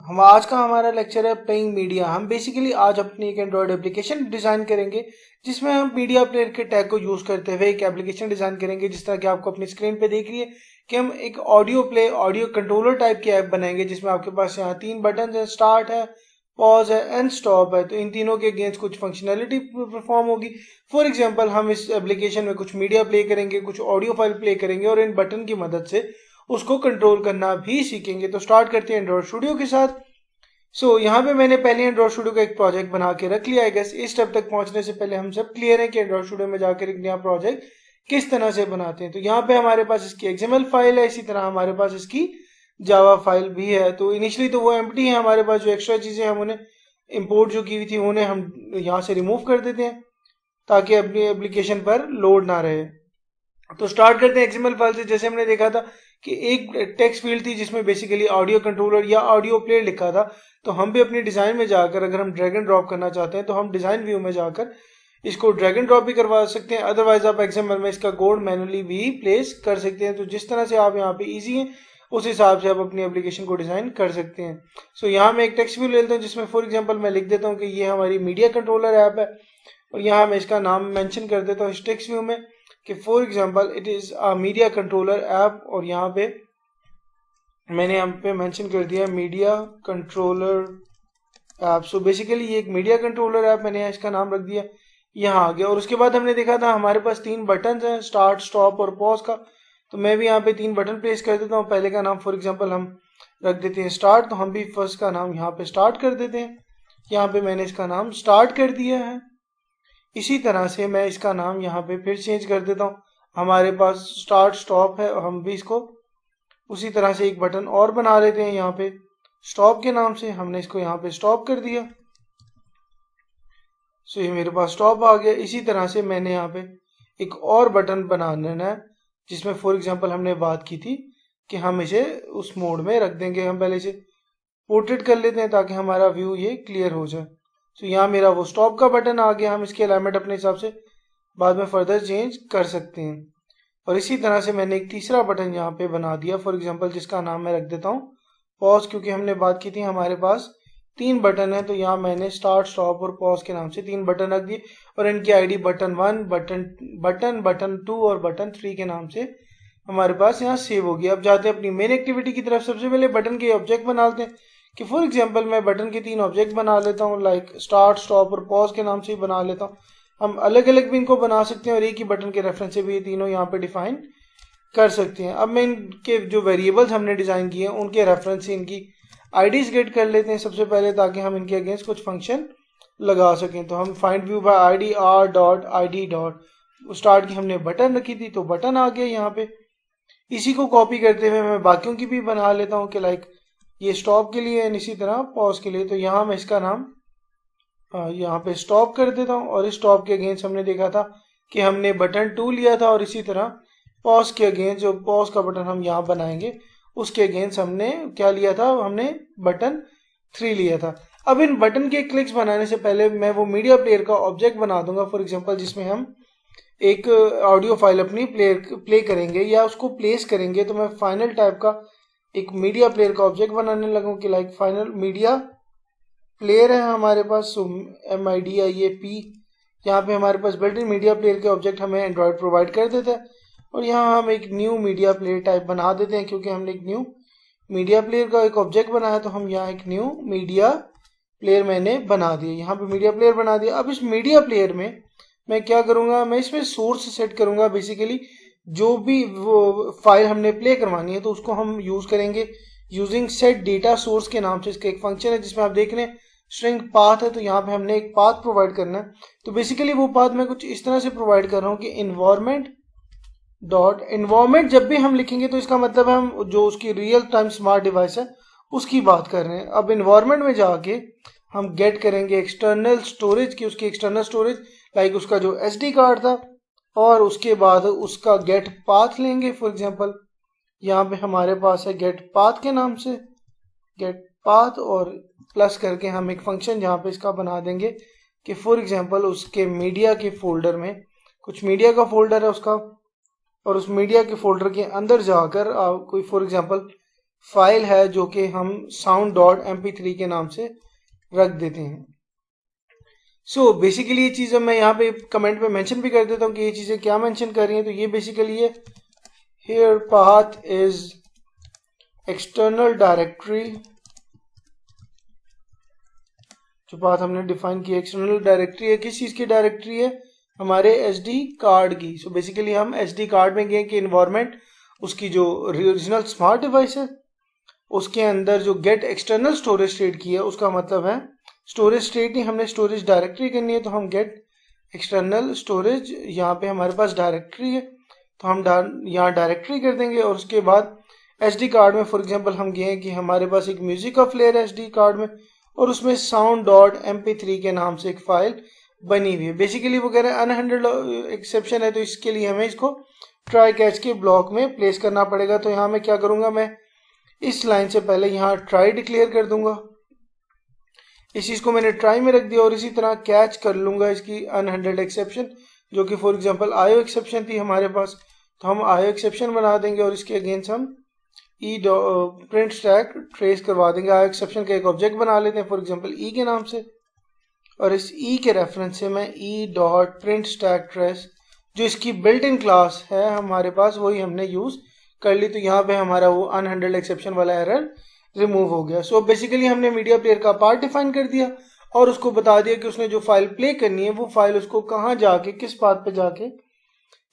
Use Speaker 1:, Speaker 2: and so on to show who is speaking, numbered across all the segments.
Speaker 1: हम आज का हमारा लेक्चर है प्लेइंग मीडिया। हम बेसिकली आज अपनी एक एंड्रॉयड एप्लीकेशन डिजाइन करेंगे जिसमें हम मीडिया प्लेयर के टैग को यूज करते हुए एक एप्लीकेशन डिजाइन करेंगे, जिस तरह कि आपको अपनी स्क्रीन पे देख रही है कि हम एक ऑडियो कंट्रोलर टाइप की ऐप बनाएंगे जिसमें आपके पास यहाँ 3 बटन है, स्टार्ट है, पॉज है एंड स्टॉप है। तो इन तीनों के अगेंस्ट कुछ फंक्शनैलिटी परफॉर्म होगी। फॉर एग्जाम्पल हम इस एप्लीकेशन में कुछ मीडिया प्ले करेंगे, कुछ ऑडियो फाइल प्ले करेंगे और इन बटन की मदद से उसको कंट्रोल करना भी सीखेंगे। तो स्टार्ट करते हैं एंड्रॉइड स्टूडियो के साथ। यहाँ पे मैंने पहले एंड्रॉइड स्टूडियो का एक प्रोजेक्ट बना के रख लिया है। गैस इस स्टेप तक पहुंचने से पहले हम सब क्लियर है कि एंड्रॉइड स्टूडियो में जाकर एक नया प्रोजेक्ट किस तरह से बनाते हैं। तो यहाँ पे हमारे पास इसकी XML फाइल है, इसी तरह हमारे पास इसकी जावा फाइल भी है। तो इनिशियली तो वो एम्प्टी है, हमारे पास जो एक्स्ट्रा चीजें हम उन्हें इंपोर्ट जो की हुई थी उन्हें हम यहाँ से रिमूव कर देते हैं ताकि अपनी एप्लीकेशन पर लोड ना रहे। तो स्टार्ट करते हैं XML फाइल से। जैसे हमने देखा था कि एक टेक्स्ट फील्ड थी जिसमें बेसिकली ऑडियो कंट्रोलर या ऑडियो प्लेयर लिखा था। तो हम भी अपनी डिजाइन में जाकर अगर हम ड्रैग एंड ड्रॉप करना चाहते हैं तो हम डिजाइन व्यू में जाकर इसको ड्रैग एंड ड्रॉप भी करवा सकते हैं। अदरवाइज आप XML में इसका कोड मैनुअली भी प्लेस कर सकते हैं। तो जिस तरह से आप यहाँ पे इजी है उस हिसाब से आप अपनी एप्लीकेशन को डिजाइन कर सकते हैं। यहाँ मैं एक टेक्स्ट व्यू ले लेता हूँ जिसमें फॉर एग्जाम्पल मैं लिख देता हूँ कि ये हमारी मीडिया कंट्रोलर ऐप है और यहाँ मैं इसका नाम मेंशन कर देता हूँ इस टेक्स्ट व्यू में कि for example it is a media controller app. और यहाँ पे मैंने यहाँ पे मेंशन कर दिया media controller app. So basically ये एक मीडिया कंट्रोलर ऐप, मैंने इसका नाम रख दिया, यहाँ आ गया। और उसके बाद हमने देखा था हमारे पास 3 बटन हैं, स्टार्ट, स्टॉप और पॉज का। तो मैं भी यहाँ पे 3 बटन प्लेस कर देता हूँ। पहले का नाम फॉर एग्जाम्पल हम रख देते हैं स्टार्ट, तो हम भी फर्स्ट का नाम यहाँ पे स्टार्ट कर देते हैं। यहाँ पे मैंने इसका नाम स्टार्ट कर दिया है। इसी तरह से मैं इसका नाम यहाँ पे फिर चेंज कर देता हूँ। हमारे पास स्टार्ट स्टॉप है और हम भी इसको उसी तरह से एक बटन और बना लेते हैं। यहाँ पे स्टॉप के नाम से हमने इसको यहाँ पे स्टॉप कर दिया। ये मेरे पास स्टॉप आ गया। इसी तरह से मैंने यहाँ पे एक और बटन बना लेना है जिसमें फॉर एग्जाम्पल हमने बात की थी कि हम इसे उस मोड में रख देंगे। हम पहले इसे पोर्ट्रेट कर लेते हैं ताकि हमारा व्यू ये क्लियर हो जाए। यहाँ मेरा वो स्टॉप का बटन आ गया। हम इसके अलाइनमेंट अपने हिसाब से बाद में फर्दर चेंज कर सकते हैं। और इसी तरह से मैंने एक तीसरा बटन यहाँ पे बना दिया फॉर एग्जांपल, जिसका नाम मैं रख देता हूँ पॉज, क्योंकि हमने बात की थी हमारे पास 3 बटन है। तो यहाँ मैंने स्टार्ट, स्टॉप और पॉज के नाम से 3 बटन रख दिए और इनकी आईडी बटन 1, बटन 2 और बटन 3 के नाम से हमारे पास यहाँ सेव हो गया। अब जाते हैं अपनी मेन एक्टिविटी की तरफ। सबसे पहले बटन के ऑब्जेक्ट बना लेते हैं कि फॉर एग्जांपल मैं बटन के 3 ऑब्जेक्ट बना लेता हूँ, लाइक स्टार्ट, स्टॉप और पॉज के नाम से ही बना लेता हूँ। हम अलग अलग भी इनको बना सकते हैं और एक ही बटन के रेफरेंस से भी ये तीनों यहाँ पे डिफाइन कर सकते हैं। अब मैं इनके जो वेरिएबल्स हमने डिजाइन किए हैं उनके रेफरेंस से इनकी आईडीज गेट कर लेते हैं सबसे पहले, ताकि हम इनके अगेंस्ट कुछ फंक्शन लगा सकें। तो हम find view bye ID R dot ID dot start की हमने बटन रखी थी तो बटन आ गया यहाँ पे। इसी को कॉपी करते हुए मैं बाकियों की भी बना लेता हूँ कि लाइक ये स्टॉप के लिए एंड इसी तरह पॉज के लिए। तो यहाँ मैं इसका नाम यहाँ पे स्टॉप कर देता हूँ और इस स्टॉप के अगेंस्ट हमने देखा था कि हमने बटन 2 लिया था और इसी तरह पॉज के अगेंस्ट जो पॉज का बटन हम यहाँ बनाएंगे उसके अगेंस्ट हमने क्या लिया था, हमने बटन 3 लिया था। अब इन बटन के क्लिक्स बनाने से पहले मैं वो मीडिया प्लेयर का ऑब्जेक्ट बना दूंगा फॉर एग्जांपल, जिसमें हम एक ऑडियो फाइल अपनी प्ले करेंगे या उसको प्लेस करेंगे। तो मैं फाइनल टाइप का एक मीडिया प्लेयर का ऑब्जेक्ट बनाने लगूँ कि लाइक फाइनल मीडिया प्लेयर है हमारे पास, MIDIA P। यहाँ पे हमारे पास बिल्ट इन मीडिया प्लेयर के ऑब्जेक्ट हमें एंड्रॉइड प्रोवाइड कर देता है और यहाँ हम एक न्यू मीडिया प्लेयर टाइप बना देते हैं क्योंकि हमने एक न्यू मीडिया प्लेयर का एक ऑब्जेक्ट बनाया। तो हम यहाँ एक न्यू मीडिया प्लेयर मैंने बना दिया, यहाँ पे मीडिया प्लेयर बना दिया। अब इस मीडिया प्लेयर में मैं क्या करूंगा, मैं इसमें सोर्स सेट करूंगा। बेसिकली जो भी वो फाइल हमने प्ले करवानी है तो उसको हम यूज करेंगे यूजिंग सेट डेटा सोर्स के नाम से। इसका एक फंक्शन है जिसमें आप देख रहे हैं स्ट्रिंग पाथ है, तो यहाँ पे हमने एक पाथ प्रोवाइड करना है। तो बेसिकली वो पाथ मैं कुछ इस तरह से प्रोवाइड कर रहा हूँ कि इन्वायरमेंट जब भी हम लिखेंगे तो इसका मतलब है हम जो उसकी रियल टाइम स्मार्ट डिवाइस है उसकी बात कर रहे हैं। अब इन्वायरमेंट में जाके हम गेट करेंगे एक्सटर्नल स्टोरेज की, उसकी एक्सटर्नल स्टोरेज लाइक उसका जो SD कार्ड था, और उसके बाद उसका गेट पाथ लेंगे। फॉर एग्जांपल यहाँ पे हमारे पास है गेट पाथ के नाम से, गेट पाथ और प्लस करके हम एक फंक्शन जहाँ पे इसका बना देंगे कि फॉर एग्जांपल उसके मीडिया के फोल्डर में कुछ मीडिया का फोल्डर है उसका, और उस मीडिया के फोल्डर के अंदर जाकर कोई फॉर एग्जांपल फाइल है जो कि हम sound.mp3 के नाम से रख देते हैं। सो बेसिकली ये चीज़ मैं यहाँ पे कमेंट में मेंशन भी कर देता हूँ कि ये चीज़ें क्या मेंशन कर रही हैं। तो ये बेसिकली है here path is external directory, जो पाथ हमने डिफाइन किया एक्सटर्नल डायरेक्टरी है। किस चीज़ की डायरेक्टरी है? हमारे एसडी कार्ड की। सो बेसिकली हम एसडी कार्ड में गए कि इन्वायरमेंट उसकी जो ओरिजिनल स्मार्ट डिवाइस है उसके अंदर जो गेट एक्सटर्नल स्टोरेज स्टेट की है, उसका मतलब है स्टोरेज स्टेट नहीं, हमने स्टोरेज डायरेक्टरी करनी है। तो हम गेट एक्सटर्नल स्टोरेज, यहाँ पे हमारे पास डायरेक्टरी है तो हम यहाँ डायरेक्टरी कर देंगे। और उसके बाद एसडी कार्ड में फॉर एग्जांपल हम गए कि हमारे पास एक म्यूजिक का फ्लेयर है एसडी कार्ड में और उसमें sound.mp3 के नाम से एक फाइल बनी हुई है। बेसिकली वो कह रहे हैं अनहैंडल्ड एक्सेप्शन है, तो इसके लिए हमें इसको ट्राई कैच के ब्लॉक में प्लेस करना पड़ेगा। तो यहाँ मैं क्या करूँगा, मैं इस लाइन से पहले यहाँ ट्राई डिक्लेयर कर दूंगा, इस चीज़ को मैंने ट्राई में रख दिया और इसी तरह कैच कर लूँगा इसकी अनहैंडल्ड एक्सेप्शन, जो कि फॉर एग्जांपल आयो एक्सेप्शन थी हमारे पास। तो हम आयो एक्सेप्शन बना देंगे और इसके अगेंस्ट हम प्रिंट स्टैक ट्रेस करवा देंगे। आयो एक्सेप्शन का एक ऑब्जेक्ट बना लेते हैं फॉर एग्जांपल ई के नाम से, और इस ई के रेफरेंस से मैं E dot print stack trace, जो इसकी बिल्ट इन क्लास है हमारे पास, वही हमने यूज़ कर ली। तो यहाँ पे हमारा वो अनहैंडल्ड एक्सेप्शन वाला एरर रिमूव हो गया। सो बेसिकली हमने मीडिया प्लेयर का पार्ट डिफाइन कर दिया और उसको बता दिया कि उसने जो फाइल प्ले करनी है वो फाइल उसको कहाँ जाके किस पाथ पे जाके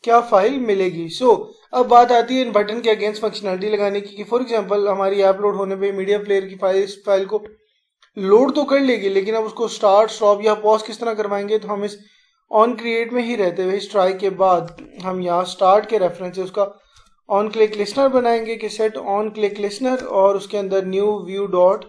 Speaker 1: क्या फाइल मिलेगी। सो अब बात आती है इन बटन के अगेंस्ट फंक्शनलिटी लगाने की कि फॉर एग्जांपल हमारी ऐप लोड होने पे मीडिया प्लेयर की फाइल इस फाइल को लोड तो कर लेगी, लेकिन अब उसको स्टार्ट स्टॉप या पॉज किस तरह करवाएंगे। तो हम इस ऑन क्रिएट में ही रहते हुए इस ट्राई के बाद हम यहाँ स्टार्ट के रेफरेंस से उसका ऑन क्लिक लिस्नर बनाएंगे कि सेट ऑन क्लिक लिस्नर, और उसके अंदर new view dot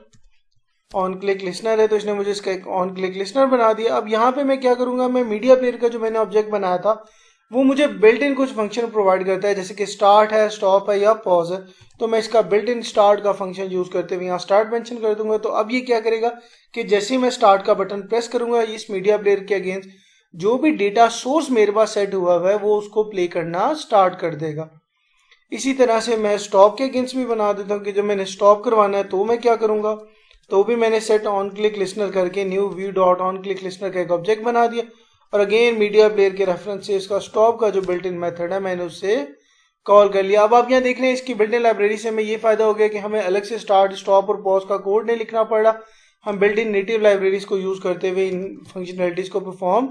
Speaker 1: on click listener है तो इसने मुझे इसका एक ऑन क्लिक लिस्नर बना दिया। अब यहाँ पे मैं क्या करूँगा, मैं मीडिया प्लेयर का जो मैंने ऑब्जेक्ट बनाया था वो मुझे बिल्ट इन कुछ फंक्शन प्रोवाइड करता है, जैसे कि स्टार्ट है, स्टॉप है या पॉज है। तो मैं इसका बिल्ट इन स्टार्ट का फंक्शन यूज करते हुए यहाँ स्टार्ट मेंशन कर दूंगा। तो अब ये क्या करेगा कि जैसे ही मैं स्टार्ट का बटन प्रेस करूंगा, इस मीडिया प्लेयर के अगेंस्ट जो भी डेटा सोर्स मेरे पास सेट हुआ है वो उसको प्ले करना स्टार्ट कर देगा। इसी तरह से मैं स्टॉप के अगेंस्ट भी बना देता हूँ कि जब मैंने स्टॉप करवाना है तो मैं क्या करूंगा, तो भी मैंने सेट ऑन क्लिक लिस्नर करके new view dot on click listener का एक ऑब्जेक्ट बना दिया और अगेन मीडिया प्लेयर के रेफरेंस से इसका स्टॉप का जो बिल्ट इन मेथड है मैंने उससे कॉल कर लिया। अब आप यहाँ देख रहे हैं इसकी बिल्ट इन लाइब्रेरी से हमें ये फायदा हो गया कि हमें अलग से स्टार्ट, स्टॉप और पॉज का कोड नहीं लिखना पड़ रहा। हम बिल्ट इन नेटिव लाइब्रेरीज को यूज करते हुए इन फंक्शनलिटीज को परफॉर्म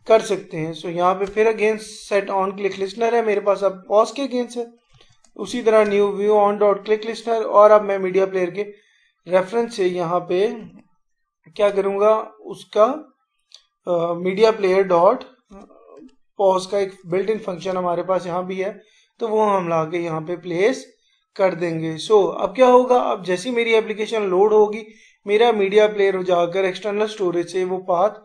Speaker 1: कर सकते हैं। सो यहाँ पे फिर against set on click listener है मेरे पास, अब पॉज के अगेंस्ट है उसी तरह new view on dot click listener, और अब मैं मीडिया प्लेयर के रेफरेंस से यहाँ पे क्या करूँगा, उसका मीडिया प्लेयर डॉट पॉज का एक बिल्ट इन फंक्शन हमारे पास यहाँ भी है तो वो हम ला के यहाँ पे प्लेस कर देंगे। सो अब क्या होगा, अब जैसी मेरी एप्लीकेशन लोड होगी मेरा मीडिया प्लेयर जाकर एक्सटर्नल स्टोरेज से वो पाथ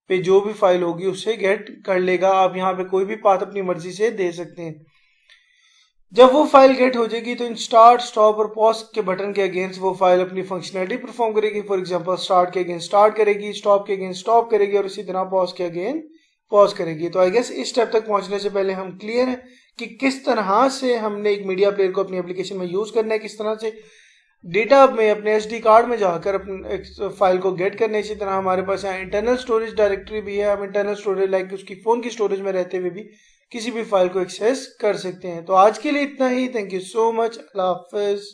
Speaker 1: पे जो भी फाइल होगी उससे गेट कर लेगा। आप यहाँ पे कोई भी पाथ अपनी मर्जी से दे सकते हैं। जब वो फाइल गेट हो जाएगी तो इन स्टार्ट, स्टॉप और पॉज के बटन के अगेंस्ट वो फाइल अपनी फंक्शनलिटी परफॉर्म करेगी। फॉर एग्जांपल स्टार्ट के अगेंस्ट स्टार्ट करेगी, स्टॉप के अगेंस्ट स्टॉप करेगी और इसी तरह पॉज के अगेंस्ट पॉज करेगी। तो आई गेस इस स्टेप तक पहुंचने से पहले हम क्लियर हैं कि किस तरह से हमने एक मीडिया प्लेयर को अपनी एप्लीकेशन में यूज करना है, किस तरह से डेटा में अपने एसडी कार्ड में जाकर अपने फाइल को गेट करने। इसी तरह हमारे पास यहाँ इंटरनल स्टोरेज डायरेक्टरी भी है, हम इंटरनल स्टोरेज लाइक उसकी फोन की स्टोरेज में रहते हुए भी किसी भी फाइल को एक्सेस कर सकते हैं। तो आज के लिए इतना ही। Thank you so much. अल्लाह हाफिज।